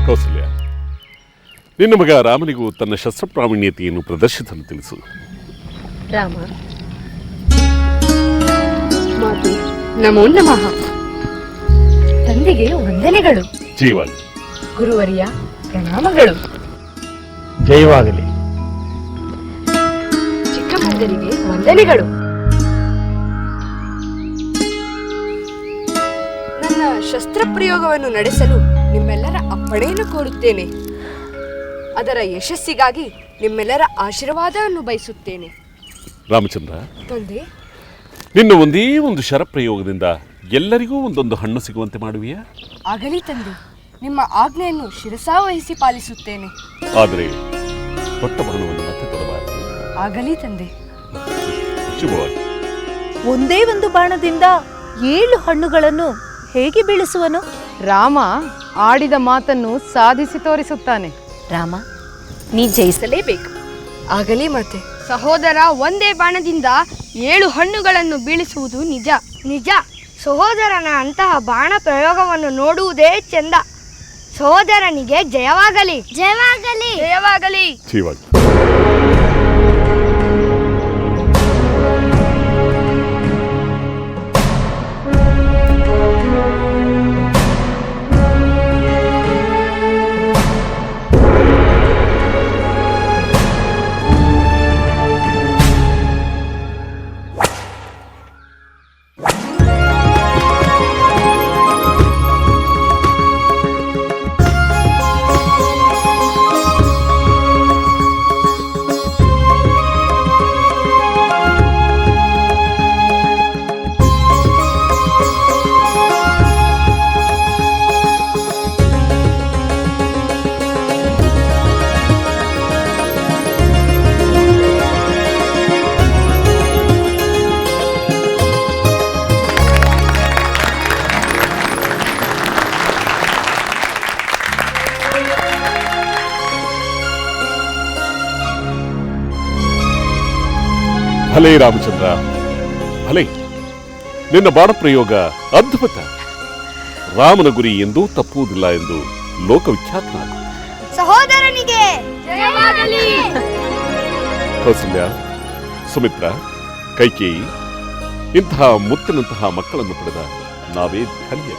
ಕೌಸಲ್ಯ, ನಿನ್ನ ಮಗ ರಾಮನಿಗೂ ತನ್ನ ಶಸ್ತ್ರಪ್ರಾವೀಣ್ಯತೆಯನ್ನು ಪ್ರದರ್ಶಿಸಲು ತಿಳಿಸು. ರಾಮ, ಮಾತೆ ನಮೋ ನಮಃ. ತಂದೆಗೆ ವಂದನೆಗಳು. ಜೀವನ್ ಗುರುವರಿಯ ಪ್ರಣಾಮಗಳು. ಜಯವಾಗಲಿ. ಚಿಕ್ಕಮ್ಮಂದರಿಗೆ ವಂದನೆಗಳು. ನನ್ನ ಶಸ್ತ್ರಪ್ರಯೋಗವನ್ನು ನಡೆಸಲು ನಿಮ್ಮೆಲ್ಲರ ಅಪ್ಪಣೆಯನ್ನು ಕೋರುತ್ತೇನೆ. ಅದರ ಯಶಸ್ಸಿಗಾಗಿ ನಿಮ್ಮೆಲ್ಲರ ಆಶೀರ್ವಾದವನ್ನು ಬಯಸುತ್ತೇನೆ. ರಾಮಚಂದ್ರ, ತಂದೆ, ನಿನ್ನ ಒಂದೇ ಒಂದು ಶರಪ್ರಯೋಗದಿಂದ ಎಲ್ಲರಿಗೂ ಒಂದೊಂದು ಹಣ್ಣು ಸಿಗುವಂತೆ ಮಾಡುವಿಯಾ? ಆಗಲಿ ತಂದೆ, ನಿಮ್ಮ ಆಜ್ಞೆಯನ್ನು ಶಿರಸಾವಹಿಸಿ ಪಾಲಿಸುತ್ತೇನೆ. ಆದರೆ ಕೊಟ್ಟ ಬಾಣವನ್ನು ಮತ್ತೆ ಕೊಡಬಾರದು. ಆಗಲಿ ತಂದೆ. ಶುಭವಾಗಿ. ಒಂದೇ ಒಂದು ಬಾಣದಿಂದ 7 ಹಣ್ಣುಗಳನ್ನು ಹೇಗೆ ಬೀಳಿಸುವನು? ರಾಮ ಆಡಿದ ಮಾತನ್ನು ಸಾಧಿಸಿ ತೋರಿಸುತ್ತಾನೆ. ರಾಮ, ನೀ ಜಯಿಸಲೇಬೇಕು. ಆಗಲಿ ಮಾತೆ. ಸಹೋದರ ಒಂದೇ ಬಾಣದಿಂದ 7 ಹಣ್ಣುಗಳನ್ನು ಬೀಳಿಸುವುದು ನಿಜ. ನಿಜ. ಸಹೋದರನ ಅಂತಹ ಬಾಣ ಪ್ರಯೋಗವನ್ನು ನೋಡುವುದೇ ಚೆಂದ. ಸಹೋದರನಿಗೆ ಜಯವಾಗಲಿ. ಜಯವಾಗಲಿ. ಜಯವಾಗಲಿ. ಜೀವನ್, ಭಲೇ ರಾಮಚಂದ್ರ, ಭಲೇ. ನಿನ್ನ ಬಾಣ ಪ್ರಯೋಗ ಅದ್ಭುತ. ರಾಮನ ಗುರಿ ಎಂದೂ ತಪ್ಪುವುದಿಲ್ಲ ಎಂದು ಲೋಕವಿಖ್ಯಾತನಾಗು. ಸಹೋದರನಿಗೆ ಜಯವಾಗಲಿ. ಕೌಸಲ್ಯ, ಸುಮಿತ್ರ, ಕೈಕೇಯಿ ಇಂತಹ ಮುತ್ತಿನಂತಹ ಮಕ್ಕಳನ್ನು ಪಡೆದ ನಾವೇ ಧನ್ಯ.